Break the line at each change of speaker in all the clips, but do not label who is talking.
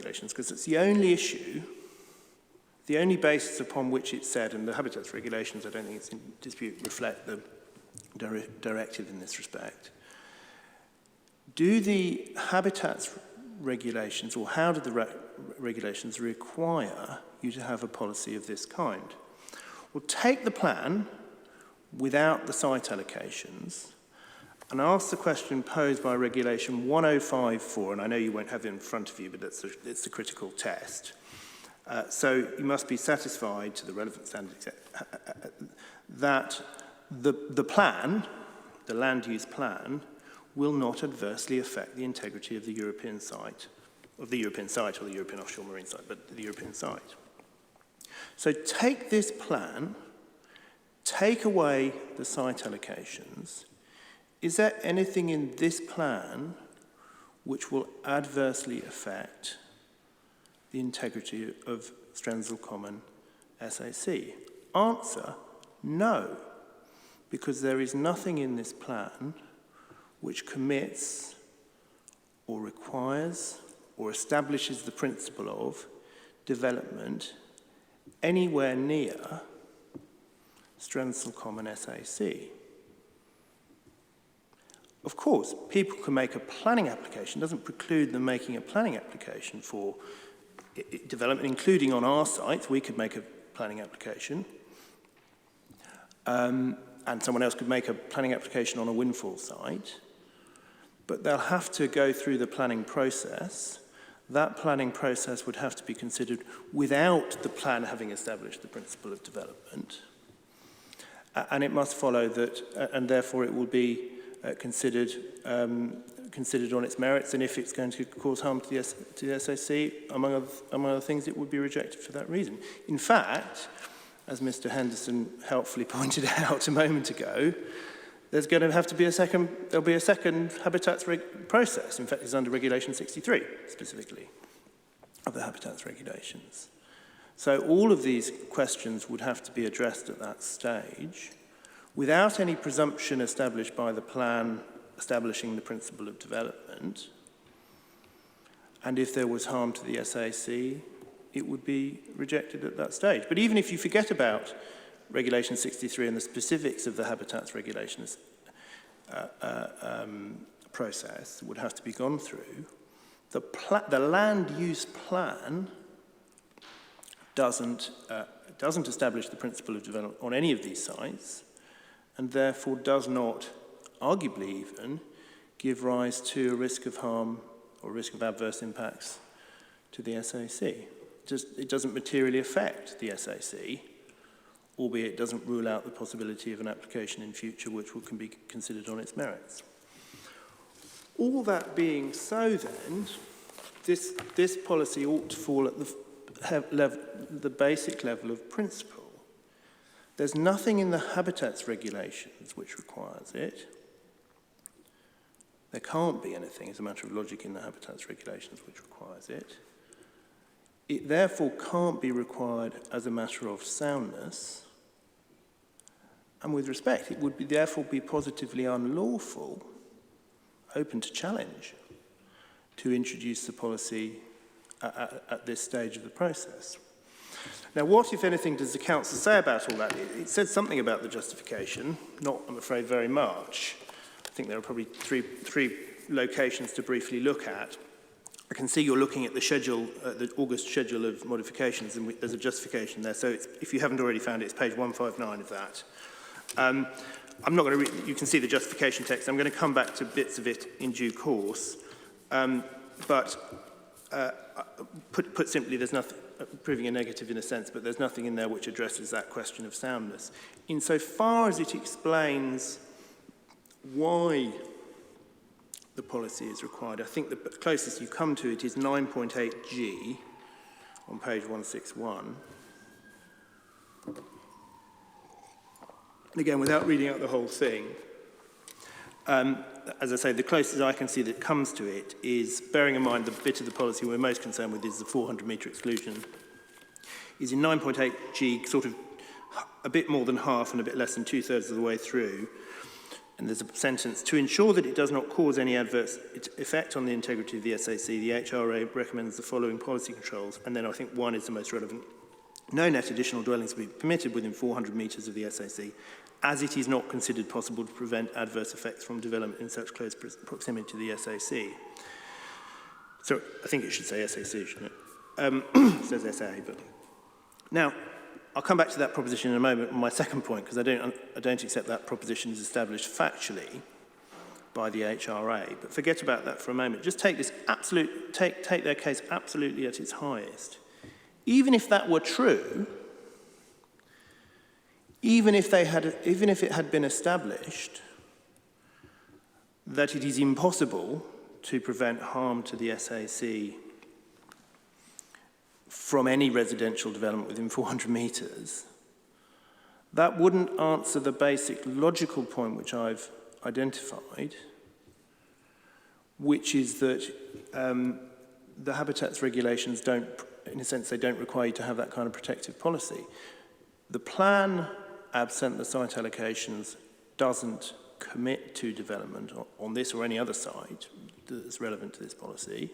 regulations, because it's the only issue, the only basis upon which it's said, and the habitats regulations, I don't think it's in dispute, reflect the directive in this respect. Do the habitats regulations, or how do the regulations require you to have a policy of this kind? Well, take the plan without the site allocations and ask the question posed by Regulation 1054, and I know you won't have it in front of you, but it's the critical test. So you must be satisfied to the relevant standards that the plan, the land use plan, will not adversely affect the integrity of the European site, or the European offshore marine site, but the European site. So take this plan, take away the site allocations. Is there anything in this plan which will adversely affect the integrity of Strensel Common SAC? Answer, no, because there is nothing in this plan which commits or requires or establishes the principle of development anywhere near Strensel Common SAC. Of course, people can make a planning application. It doesn't preclude them making a planning application for development, including on our site. We could make a planning application. And someone else could make a planning application on a windfall site. But they'll have to go through the planning process. That planning process would have to be considered without the plan having established the principle of development. And it must follow that, and therefore it will be considered on its merits, and if it's going to cause harm to the SAC, among other things, it would be rejected for that reason. In fact, as Mr. Henderson helpfully pointed out a moment ago, there's going to have to be there'll be a second habitats process. In fact, it's under Regulation 63, specifically, of the habitats regulations. So all of these questions would have to be addressed at that stage without any presumption established by the plan establishing the principle of development. And if there was harm to the SAC, it would be rejected at that stage. But even if you forget about Regulation 63 and the specifics of the habitats regulations process would have to be gone through, the land use plan doesn't establish the principle of development on any of these sites, and therefore does not, arguably even, give rise to a risk of harm or risk of adverse impacts to the SAC. It doesn't materially affect the SAC, albeit it doesn't rule out the possibility of an application in future which can be considered on its merits. All that being so then, this policy ought to fall at the basic level of principle. There's nothing in the habitats regulations which requires it. There can't be anything, as a matter of logic, in the habitats regulations which requires it. It therefore can't be required as a matter of soundness. And with respect, it would therefore be positively unlawful, open to challenge, to introduce the policy at this stage of the process. Now, what, if anything, does the Council say about all that? It said something about the justification, not, I'm afraid, very much. I think there are probably three locations to briefly look at. I can see you're looking at the schedule, the August schedule of modifications, and there's a justification there. So if you haven't already found it, it's page 159 of that. I'm not going to read, you can see the justification text. I'm going to come back to bits of it in due course. Put simply, there's nothing, proving a negative in a sense, but there's nothing in there which addresses that question of soundness. Insofar as it explains why the policy is required, I think the closest you come to it is 9.8G on page 161. And again, without reading out the whole thing, as I say, the closest I can see that comes to it is, bearing in mind the bit of the policy we're most concerned with is the 400-metre exclusion, is in 9.8G, sort of a bit more than half and a bit less than two-thirds of the way through. and there's a sentence, to ensure that it does not cause any adverse effect on the integrity of the SAC, the HRA recommends the following policy controls, and then I think one is the most relevant. No net additional dwellings will be permitted within 400 metres of the SAC, as it is not considered possible to prevent adverse effects from development in such close proximity to the SAC. So I think it should say SAC, shouldn't it? It says SA, but... Now, I'll come back to that proposition in a moment on my second point, because I don't accept that proposition is established factually by the HRA. But forget about that for a moment. Just take this take their case absolutely at its highest. Even if that were true, even if it had been established that it is impossible to prevent harm to the SAC from any residential development within 400 metres, that wouldn't answer the basic logical point which I've identified, which is that the habitats regulations don't, in a sense, they don't require you to have that kind of protective policy. The plan, absent the site allocations, doesn't commit to development on this or any other site that's relevant to this policy.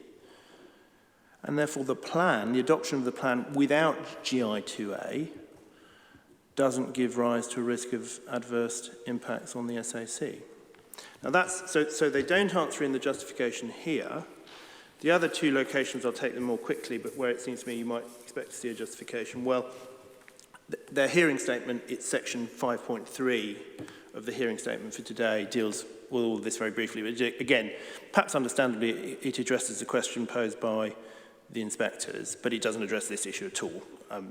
And therefore the plan, the adoption of the plan without GI2A doesn't give rise to a risk of adverse impacts on the SAC. Now that's, so they don't answer in the justification here. The other two locations, I'll take them more quickly, but where it seems to me you might expect to see a justification. Well, their hearing statement, it's section 5.3 of the hearing statement for today, deals with all of this very briefly. But again, perhaps understandably, it addresses the question posed by the inspectors, but it doesn't address this issue at all.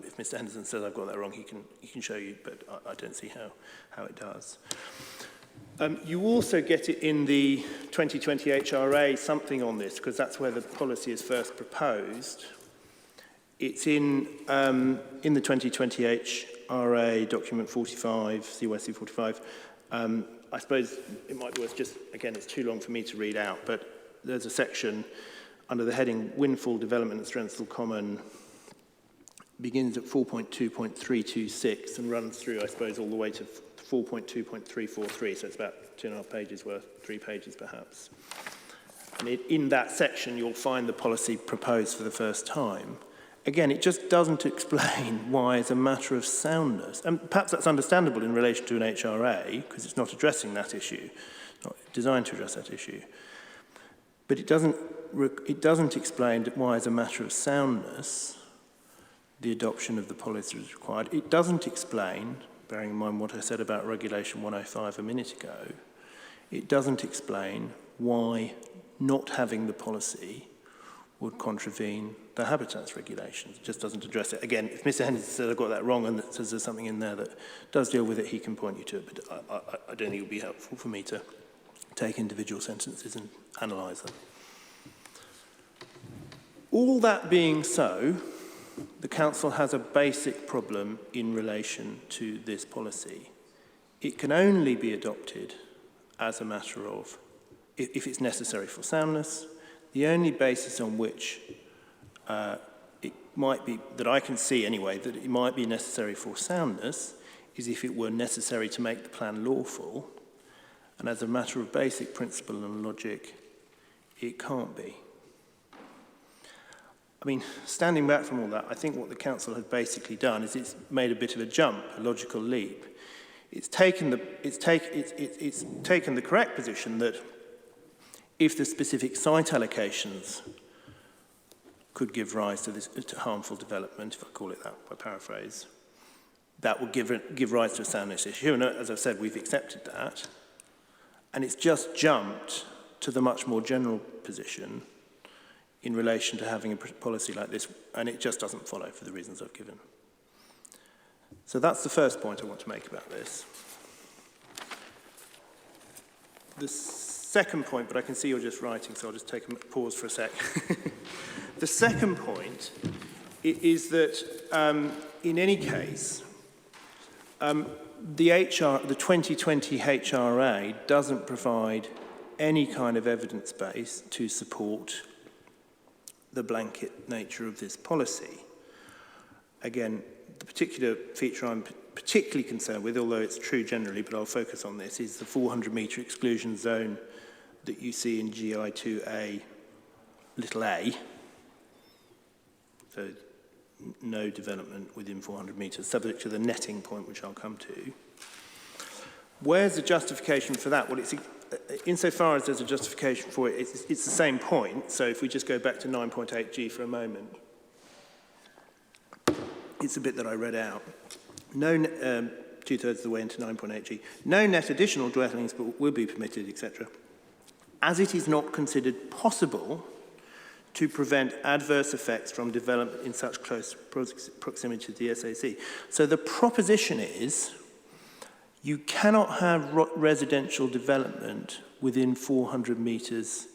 If Mr. Henderson says I've got that wrong, he can show you, but I don't see how it does. You also get it in the 2020 HRA something on this, because that's where the policy is first proposed. It's in the 2020 HRA document 45, CYC 45. I suppose it might be worth just, again, it's too long for me to read out, but there's a section under the heading Windfall Development at Strensthal Common, begins at 4.2.326 and runs through, I suppose, all the way to 4.2.343, so it's about 2.5 pages worth, 3 pages perhaps. And in that section, you'll find the policy proposed for the first time. Again, it just doesn't explain why, as a matter of soundness, and perhaps that's understandable in relation to an HRA, because it's not addressing that issue, not designed to address that issue. But it doesn't explain why, as a matter of soundness, the adoption of the policy is required. It doesn't explain, bearing in mind what I said about Regulation 105 a minute ago, it doesn't explain why not having the policy would contravene the habitats regulations. It just doesn't address it. Again, if Mr. Henderson said I've got that wrong and says there's something in there that does deal with it, he can point you to it, but I don't think it would be helpful for me to take individual sentences and analyse them. All that being so, the Council has a basic problem in relation to this policy. It can only be adopted as a matter of, if it's necessary for soundness. The only basis on which it might be, that I can see anyway, that it might be necessary for soundness is if it were necessary to make the plan lawful. And as a matter of basic principle and logic, it can't be. I mean, standing back from all that, I think what the Council has basically done is it's made a bit of a jump, a logical leap. It's taken the correct position that if the specific site allocations could give rise to this to harmful development, if I call it that by paraphrase, that would give rise to a soundness issue. And as I've said, we've accepted that. And it's just jumped to the much more general position in relation to having a policy like this, and it just doesn't follow for the reasons I've given. So that's the first point I want to make about this. The second point, but I can see you're just writing, so I'll just take a pause for a sec. The second point is that in any case, the 2020 HRA doesn't provide any kind of evidence base to support the blanket nature of this policy. Again, the particular feature I'm particularly concerned with, although it's true generally, but I'll focus on this, is the 400-metre exclusion zone that you see in GI2A little a. So no development within 400 metres, subject to the netting point, which I'll come to. Where's the justification for that? Well, it's, insofar as there's a justification for it, it's the same point. So if we just go back to 9.8g for a moment, it's a bit that I read out. No, two-thirds of the way into 9.8g. No net additional dwellings will be permitted, etc., as it is not considered possible to prevent adverse effects from development in such close proximity to the SAC. So the proposition is you cannot have residential development within 400 metres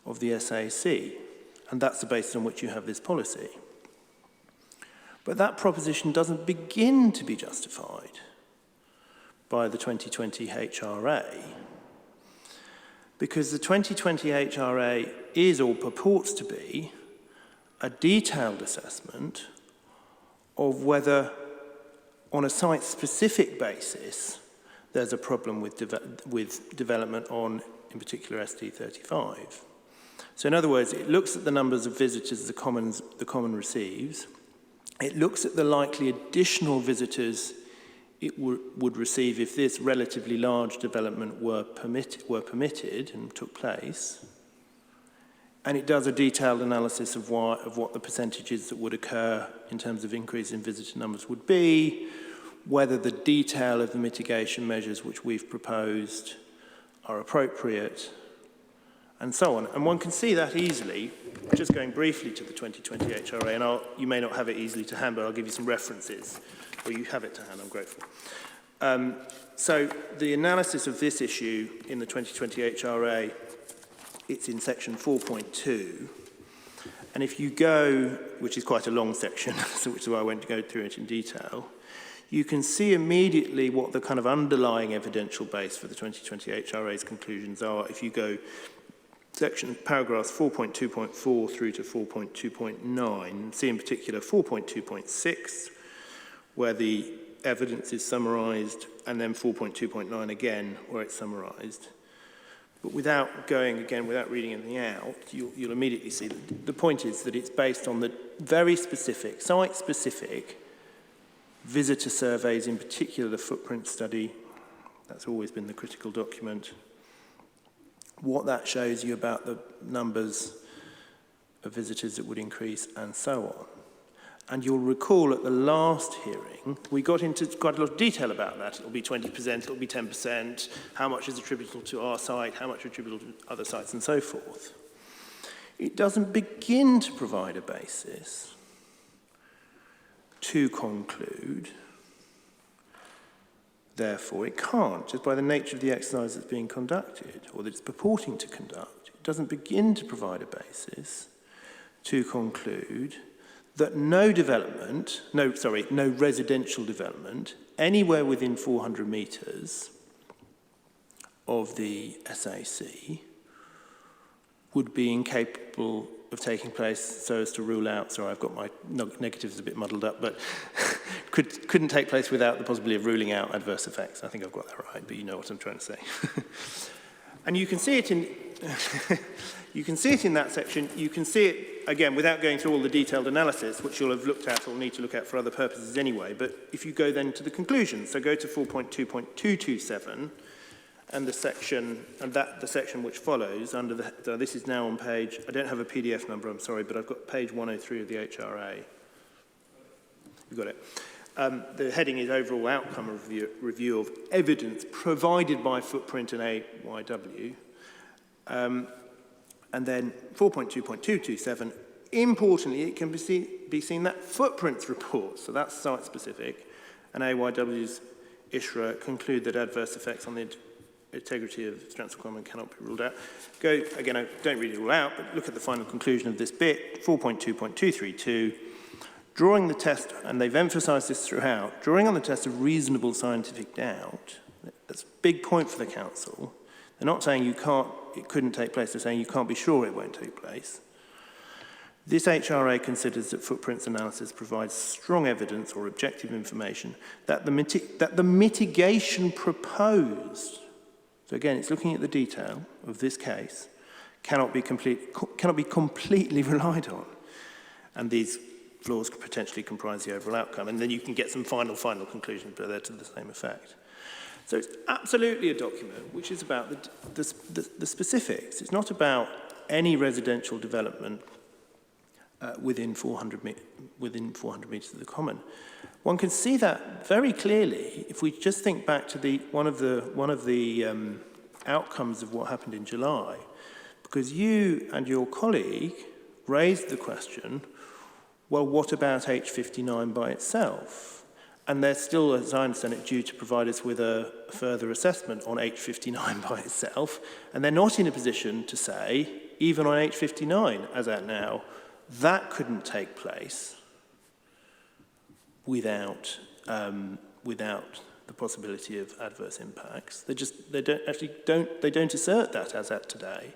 of the SAC, and that's the basis on which you have this policy. But that proposition doesn't begin to be justified by the 2020 HRA, because the 2020 HRA is, or purports to be, a detailed assessment of whether, on a site-specific basis, there's a problem with development on, in particular, ST35. So in other words, it looks at the numbers of visitors the common receives. It looks at the likely additional visitors it would receive if this relatively large development were permitted and took place. And it does a detailed analysis of what the percentages that would occur in terms of increase in visitor numbers would be, whether the detail of the mitigation measures which we've proposed are appropriate, and so on. And one can see that easily, just going briefly to the 2020 HRA, and you may not have it easily to hand, but I'll give you some references, or you have it to hand, I'm grateful. So the analysis of this issue in the 2020 HRA, it's in section 4.2, and if you go, which is quite a long section, so which is why I won't go through it in detail, you can see immediately what the kind of underlying evidential base for the 2020 HRA's conclusions are. If you go paragraphs 4.2.4 through to 4.2.9, see in particular 4.2.6, where the evidence is summarised, and then 4.2.9 again, where it's summarised. But without reading anything out, you'll immediately see that the point is that it's based on the very specific, site-specific visitor surveys, in particular the footprint study. That's always been the critical document. What that shows you about the numbers of visitors that would increase, and so on. And you'll recall at the last hearing, we got into quite a lot of detail about that. It'll be 20%, it'll be 10%, how much is attributable to our site, how much is attributable to other sites, and so forth. It doesn't begin to provide a basis to conclude, therefore it can't, just by the nature of the exercise that's being conducted, or that it's purporting to conduct, it doesn't begin to provide a basis to conclude that no residential development anywhere within 400 metres of the SAC would be incapable of taking place so as to rule out, sorry, I've got my negatives a bit muddled up, but couldn't take place without the possibility of ruling out adverse effects. I think I've got that right, but you know what I'm trying to say. And you can see it in that section. You can see it, again, without going through all the detailed analysis, which you'll have looked at or need to look at for other purposes anyway, but if you go then to the conclusion, so go to 4.2.227, and the section which follows under so this is now on page, I don't have a PDF number, I'm sorry, but I've got page 103 of the HRA. You've got it. The heading is Overall Outcome Review of Evidence Provided by Footprint and AYW. And then 4.2.227, importantly, it can be seen that Footprint's report, so that's site-specific, and AYW's ISHRA conclude that adverse effects on the integrity of Stratton Common cannot be ruled out. Again, I don't read it all out, but look at the final conclusion of this bit, 4.2.232, drawing the test, and they've emphasised this throughout, drawing on the test of reasonable scientific doubt. That's a big point for the council. They're not saying it couldn't take place, they're saying you can't be sure it won't take place. This HRA considers that footprints analysis provides strong evidence or objective information that the mitigation proposed, so again, it's looking at the detail of this case, cannot be completely relied on. And these flaws could potentially comprise the overall outcome. And then you can get some final conclusions, but they're to the same effect. So it's absolutely a document which is about the specifics. It's not about any residential development within 400 metres of the common. One can see that very clearly if we just think back to one of the outcomes of what happened in July, because you and your colleague raised the question, well, what about H59 by itself? And they're still, as I understand it, due to provide us with a further assessment on H59 by itself, and they're not in a position to say, even on H59, as at now, that couldn't take place without the possibility of adverse impacts. They don't assert that as at today.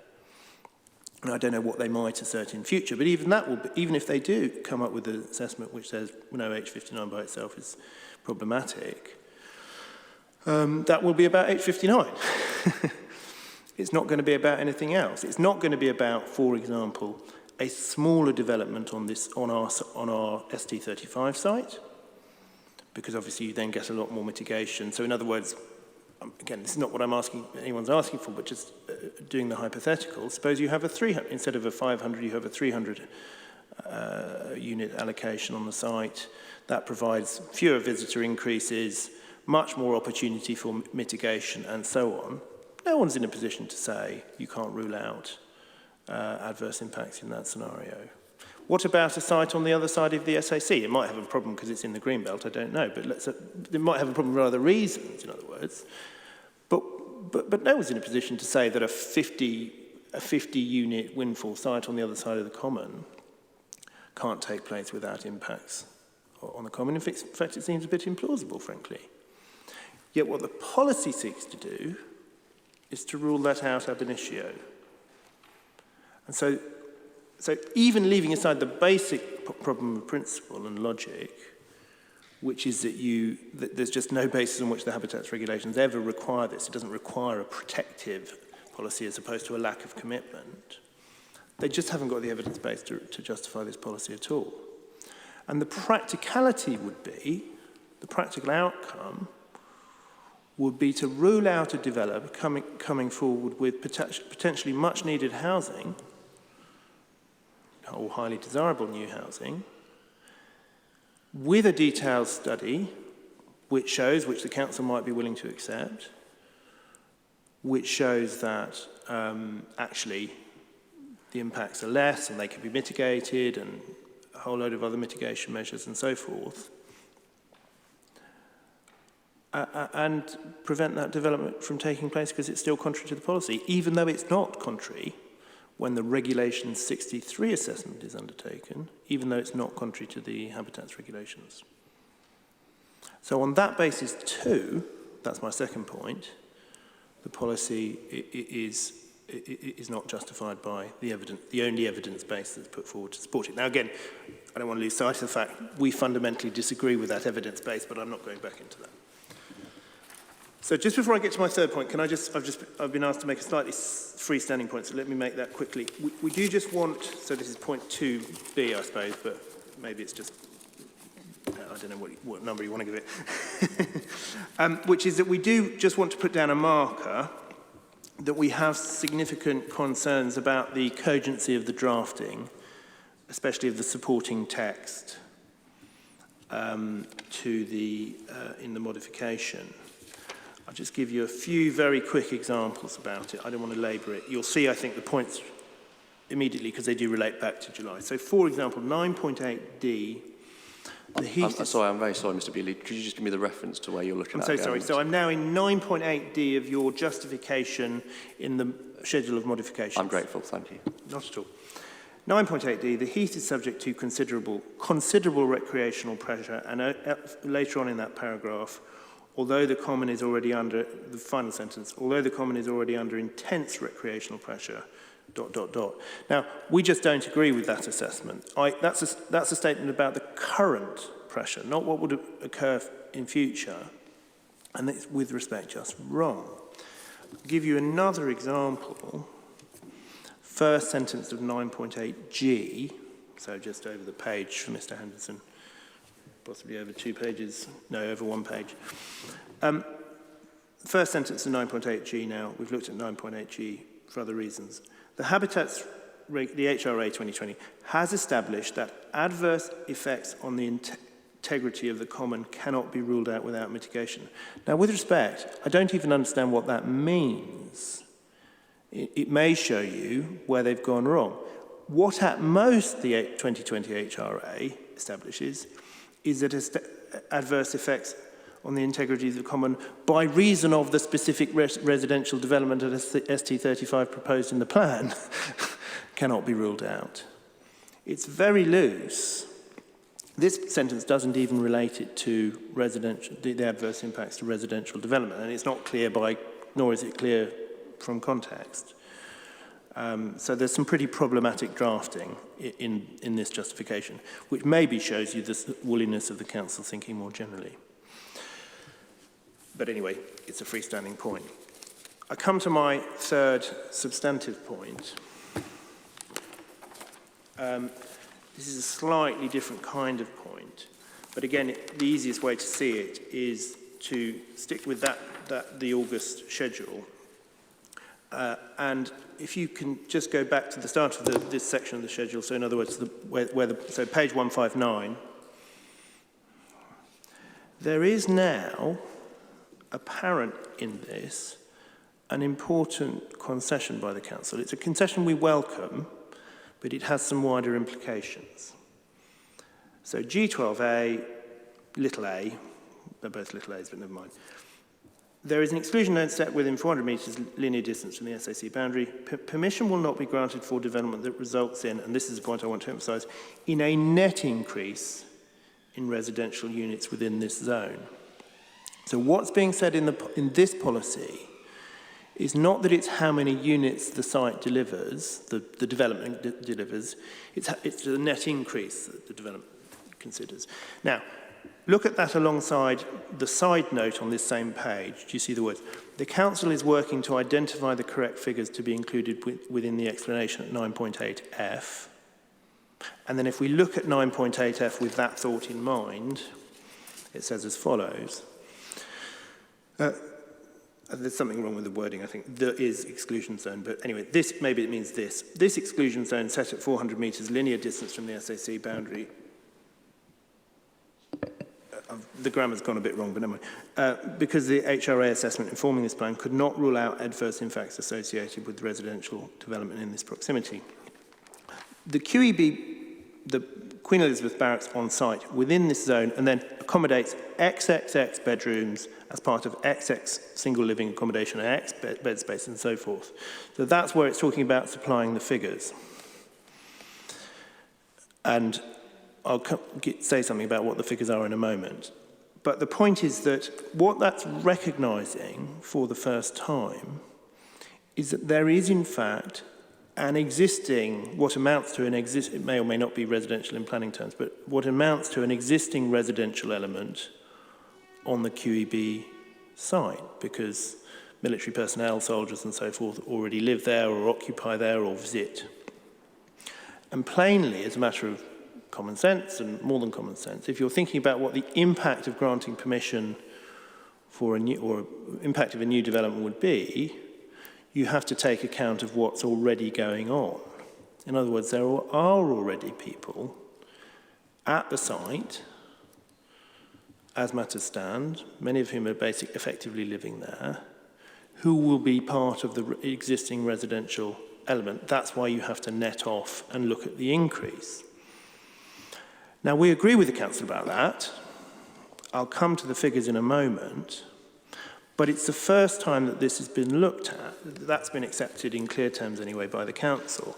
And I don't know what they might assert in future, but even if they do come up with an assessment which says, no, H59 by itself is problematic, that will be about H59. It's not going to be about anything else. It's not going to be about, for example, a smaller development on our ST35 site, because obviously you then get a lot more mitigation. So in other words, again, this is not what anyone's asking for, but just doing the hypothetical. Suppose you have a 300, instead of a 500, you have a 300 unit allocation on the site. That provides fewer visitor increases, much more opportunity for mitigation, and so on. No one's in a position to say you can't rule out adverse impacts in that scenario. What about a site on the other side of the SAC? It might have a problem because it's in the Greenbelt, I don't know, but it might have a problem for other reasons, in other words. But no one's in a position to say that a 50-unit windfall site on the other side of the common can't take place without impacts on the common. In fact, it seems a bit implausible, frankly. Yet what the policy seeks to do is to rule that out ab initio. And so even leaving aside the basic problem of principle and logic, which is that there's just no basis on which the habitats regulations ever require this. It doesn't require a protective policy as opposed to a lack of commitment. They just haven't got the evidence base to justify this policy at all. And the practicality would be, the practical outcome would be to rule out a developer coming forward with potentially much needed housing, or highly desirable new housing, with a detailed study which the council might be willing to accept, which shows that actually the impacts are less and they can be mitigated, and a whole load of other mitigation measures and so forth, and prevent that development from taking place because it's still contrary to the policy, even though it's not contrary when the Regulation 63 assessment is undertaken, even though it's not contrary to the habitats regulations. So on that basis too, that's my second point, the policy is not justified by the only evidence base that's put forward to support it. Now again, I don't want to lose sight of the fact we fundamentally disagree with that evidence base, but I'm not going back into that. So just before I get to my third point, I've been asked to make a slightly freestanding point, so let me make that quickly. We do just want, so this is point 2B, I suppose, but maybe it's just, I don't know what number you want to give it, which is that we do just want to put down a marker that we have significant concerns about the cogency of the drafting, especially of the supporting text in the modification. I'll just give you a few very quick examples about it. I don't want to labour it. You'll see, I think, the points immediately because they do relate back to July. So, for example, 9.8D, the heat...
I'm very sorry, Mr. Bewley. Could you just give me the reference to where you're looking at?
I'm so sorry. So I'm now in 9.8D of your justification in the schedule of modifications. I'm
grateful, thank you.
Not at all. 9.8D, the heath is subject to considerable recreational pressure, and later on in that paragraph, although the common is already under, the final sentence, although the common is already under intense recreational pressure, Now, we just don't agree with that assessment. That's a statement about the current pressure, not what would occur in future, and it's, with respect, just wrong. I'll give you another example. First sentence of 9.8G, so just over the page for Mr. Henderson, possibly over 2 pages, no, over 1 page. First sentence of 9.8G now, we've looked at 9.8G for other reasons. The Habitats, the HRA 2020, has established that adverse effects on the integrity of the common cannot be ruled out without mitigation. Now, with respect, I don't even understand what that means. It may show you where they've gone wrong. What at most the 2020 HRA establishes is that adverse effects on the integrity of the common by reason of the specific residential development at ST35 proposed in the plan cannot be ruled out. It's very loose. This sentence doesn't even relate it to the adverse impacts to residential development, and it's not clear nor is it clear from context. So there's some pretty problematic drafting in this justification, which maybe shows you the woolliness of the council thinking more generally. But anyway, it's a freestanding point. I come to my third substantive point. This is a slightly different kind of point, but again, the easiest way to see it is to stick with the August schedule. And if you can just go back to the start of this section of the schedule, so in other words, so page 159, there is now apparent in this an important concession by the council. It's a concession we welcome, but it has some wider implications. So G12A, little a, they're both little a's, but never mind. There is an exclusion zone set within 400 metres linear distance from the SAC boundary. Permission will not be granted for development that results in, and this is the point I want to emphasise, in a net increase in residential units within this zone. So what's being said in this policy is not that it's how many units the site delivers, the development delivers, it's the net increase that the development considers. Now, look at that alongside the side note on this same page. Do you see the words? The council is working to identify the correct figures to be included within the explanation at 9.8F. And then if we look at 9.8F with that thought in mind, it says as follows. There's something wrong with the wording, I think. There is exclusion zone, but anyway, maybe it means this. This exclusion zone set at 400 metres linear distance from the SAC boundary. The grammar's gone a bit wrong, but never mind. Because the HRA assessment informing this plan could not rule out adverse impacts associated with residential development in this proximity. The QEB, the Queen Elizabeth Barracks on site within this zone, and then accommodates XXX bedrooms as part of XX single living accommodation and X bed space and so forth. So that's where it's talking about supplying the figures. And I'll say something about what the figures are in a moment. But the point is that what that's recognising for the first time is that there is, in fact, an existing, what amounts to it may or may not be residential in planning terms, but what amounts to an existing residential element on the QEB site, because military personnel, soldiers and so forth already live there or occupy there or visit. And plainly, as a matter of common sense and more than common sense, if you're thinking about what the impact of granting permission for a new, or impact of a new development would be, you have to take account of what's already going on. In other words, there are already people at the site, as matters stand, many of whom are effectively living there, who will be part of the existing residential element. That's why you have to net off and look at the increase. Now, we agree with the council about that. I'll come to the figures in a moment. But it's the first time that this has been looked at. That's been accepted in clear terms anyway by the council.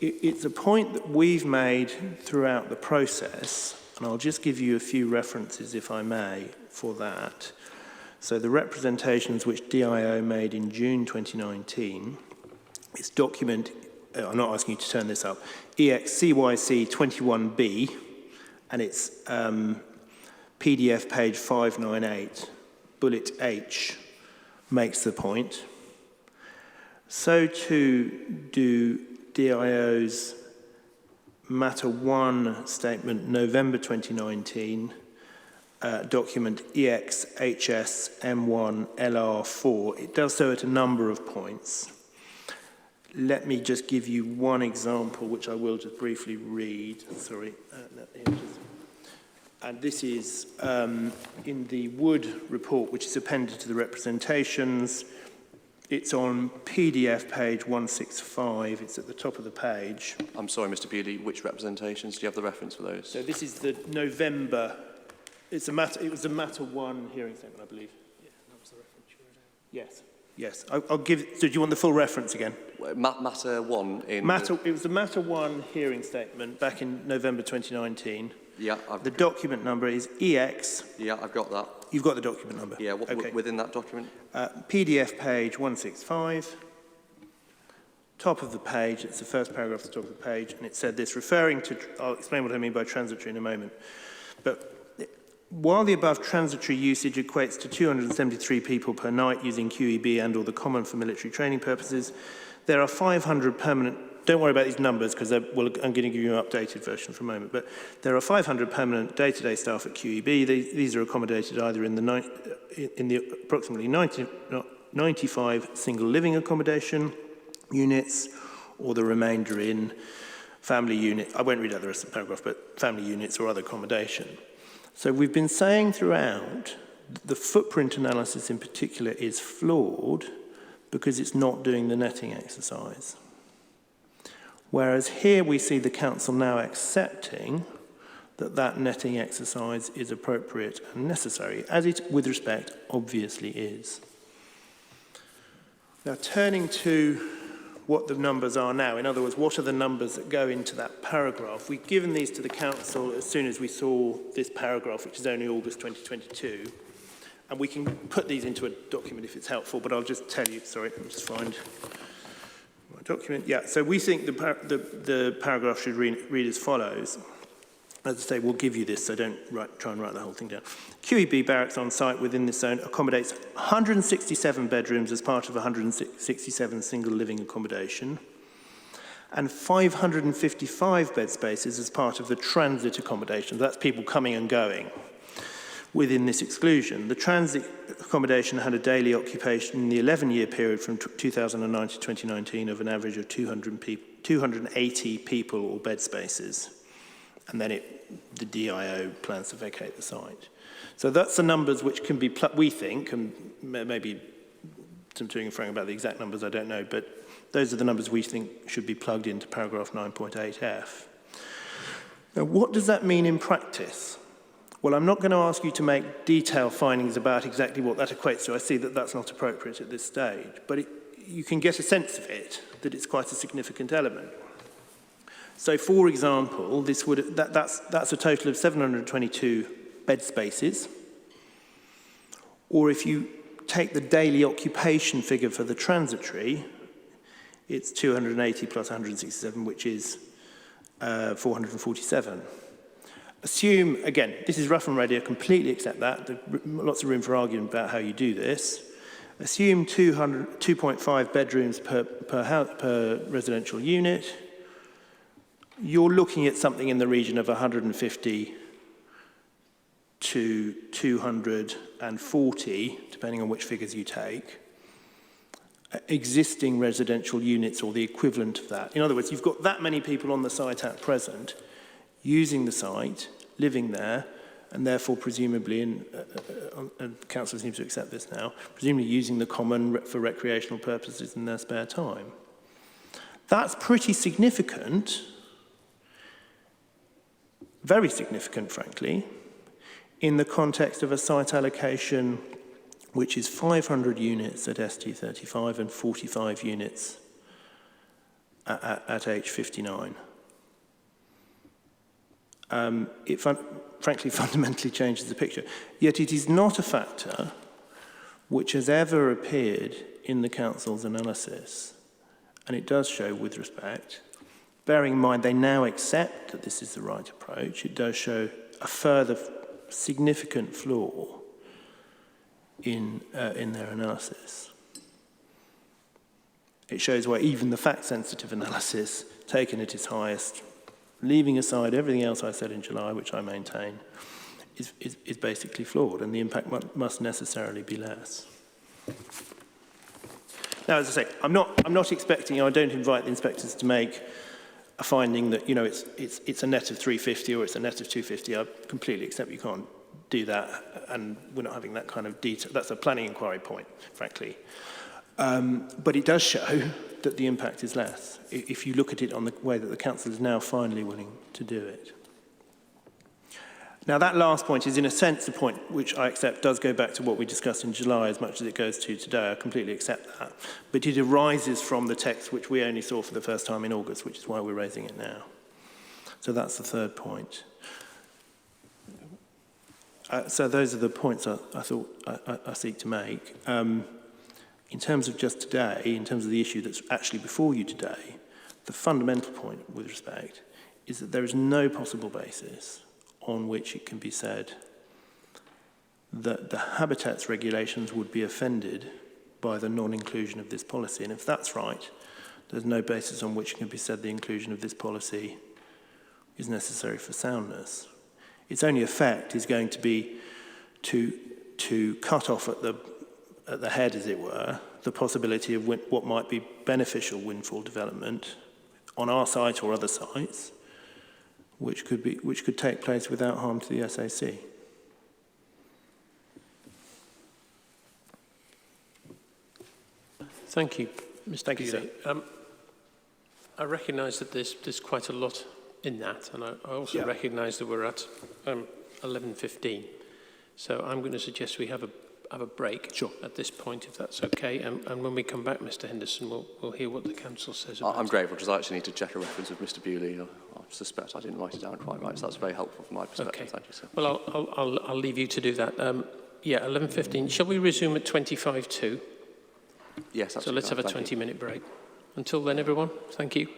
It's a point that we've made throughout the process, and I'll just give you a few references, if I may, for that. So the representations which DIO made in June 2019, its document I'm not asking you to turn this up, EXCYC 21B, and it's PDF page 598, bullet H, makes the point. So too do DIO's Matter 1 statement, November 2019, document EXHS-M1-LR4. It does so at a number of points. Let me just give you one example, which I will just briefly read. Sorry. And this is in the Wood report, which is appended to the representations. It's on PDF page 165. It's at the top of the page.
I'm sorry, Mr. Bewley, which representations? Do you have the reference for those?
So this is the November. It was a Matter 1 hearing statement, I believe.
Yeah, that was the reference you were doing.
Yes. Yes. I'll give. So do you want the full reference again?
Matter 1 in...
It was the Matter 1 hearing statement back in November 2019.
Yeah.
The document number is EX.
Yeah, I've got that.
You've got the document number?
Yeah,
okay.
Within that document?
PDF page 165. Top of the page, it's the first paragraph at the top of the page, and it said this, referring to, I'll explain what I mean by transitory in a moment, but while the above transitory usage equates to 273 people per night using QEB and or the common for military training purposes, there are 500 permanent, don't worry about these numbers because I'm going to give you an updated version for a moment, but there are 500 permanent day-to-day staff at QEB. These are accommodated either in the approximately 95 single living accommodation units or the remainder in family unit. I won't read out the rest of the paragraph, but family units or other accommodation. So we've been saying throughout the footprint analysis in particular is flawed because it's not doing the netting exercise. Whereas here we see the council now accepting that netting exercise is appropriate and necessary, as it, with respect, obviously is. Now turning to what the numbers are now, in other words, what are the numbers that go into that paragraph? We've given these to the council as soon as we saw this paragraph, which is only August 2022, and we can put these into a document if it's helpful, but I'll just tell you, sorry, let me just find my document. Yeah, so we think the paragraph should read as follows. As I say, we'll give you this, so don't try and write the whole thing down. QEB barracks on site within this zone accommodates 167 bedrooms as part of 167 single living accommodation and 555 bed spaces as part of the transit accommodation. That's people coming and going within this exclusion. The transit accommodation had a daily occupation in the 11-year period from 2009 to 2019 of an average of 280 people or bed spaces. And then the DIO plans to vacate the site. So that's the numbers which can be, we think, and maybe some toing and froing about the exact numbers, I don't know, but those are the numbers we think should be plugged into paragraph 9.8F. Now, what does that mean in practice? Well, I'm not going to ask you to make detailed findings about exactly what that equates to. I see that that's not appropriate at this stage, but you can get a sense of it, that it's quite a significant element. So, for example, that's a total of 722 bed spaces. Or if you take the daily occupation figure for the transitory, it's 280 plus 167, which is 447. Assume, again, this is rough and ready, I completely accept that. There's lots of room for argument about how you do this. Assume 2.5 bedrooms per residential unit. You're looking at something in the region of 150 to 240, depending on which figures you take, existing residential units or the equivalent of that. In other words, you've got that many people on the site at present using the site, living there, and therefore presumably, and council seems to accept this now, presumably using the common for recreational purposes in their spare time. That's pretty significant. Very significant, frankly, in the context of a site allocation which is 500 units at ST35 and 45 units at H59. It frankly fundamentally changes the picture. Yet it is not a factor which has ever appeared in the council's analysis and it does show with respect, bearing in mind they now accept that this is the right approach, it does show a further significant flaw in their analysis. It shows where even the fact-sensitive analysis, taken at its highest, leaving aside everything else I said in July, which I maintain, is basically flawed, and the impact must necessarily be less. Now, as I say, I'm not expecting, I don't invite the inspectors to make a finding that, it's a net of 350 or it's a net of 250. I completely accept you can't do that, and we're not having that kind of detail. That's a planning inquiry point, frankly. But it does show that the impact is less, if you look at it on the way that the council is now finally willing to do it. Now, that last point is, in a sense, the point which I accept does go back to what we discussed in July as much as it goes to today. I completely accept that. But it arises from the text which we only saw for the first time in August, which is why we're raising it now. So that's the third point. So those are the points I thought I seek to make. In terms of just today, in terms of the issue that's actually before you today, the fundamental point with respect is that there is no possible basis on which it can be said that the habitats regulations would be offended by the non-inclusion of this policy. And if that's right, there's no basis on which it can be said the inclusion of this policy is necessary for soundness. Its only effect is going to be to cut off at the head, as it were, the possibility of what might be beneficial windfall development on our site or other sites, which could take place without harm to the SAC.
Thank you, Mr.
Thank you,
Bewley. I recognise that there's quite a lot in that, and I also recognise that we're at 11:15. So I'm going to suggest we have a break at this point, if that's okay. And when we come back, Mr. Henderson, we'll hear what the council says about
I'm grateful, because I actually need to check a reference with Mr. Bewley. I suspect I didn't write it down quite right, so that's very helpful from my perspective.
Okay.
Thank you, sir.
Well, I'll leave you to do that. 11:15. Shall we resume at 25:02?
Yes, absolutely.
So let's have a 20-minute break. Until then, everyone, thank you.